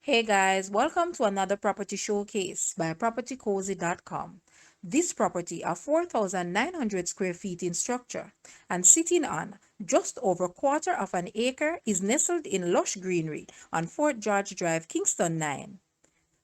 Hey guys, welcome to another property showcase by propertycozy.com. This property, a 4,900 square feet in structure and sitting on just over a quarter of an acre, is nestled in lush greenery on Fort George Drive, Kingston 9.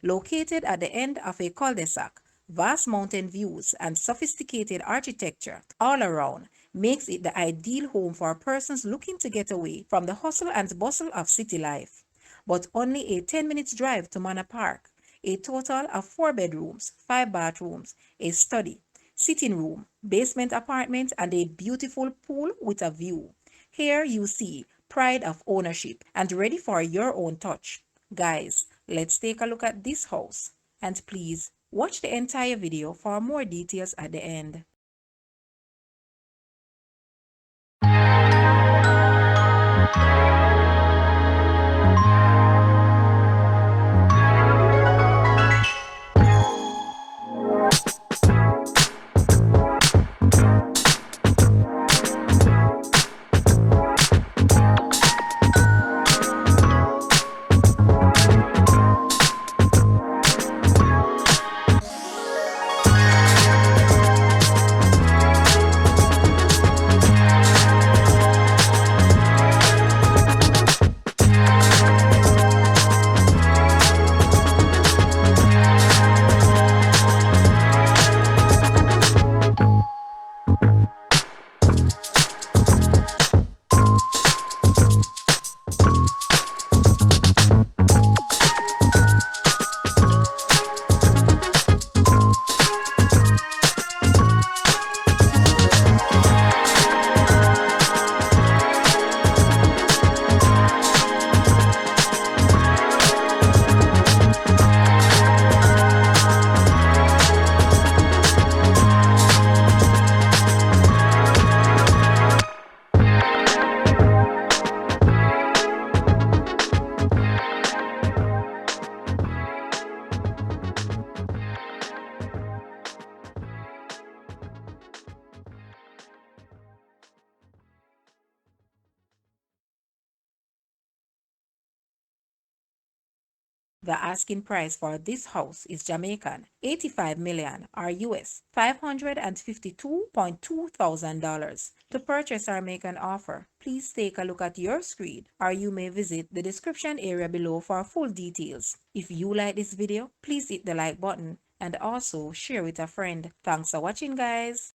Located at the end of a cul-de-sac, vast mountain views and sophisticated architecture all around makes it the ideal home for persons looking to get away from the hustle and bustle of city life. But only a 10 minutes drive to Manor Park, a total of 4 bedrooms, 5 bathrooms, a study, sitting room, basement apartment, and a beautiful pool with a view. Here you see pride of ownership and ready for your own touch. Guys, let's take a look at this house. And please watch the entire video for more details at the end. The asking price for this house is Jamaican 85 million or US $552.2 thousand. To purchase or make an offer, please take a look at your screen or you may visit the description area below for full details. If you like this video, please hit the like button and also share with a friend. Thanks for watching, guys.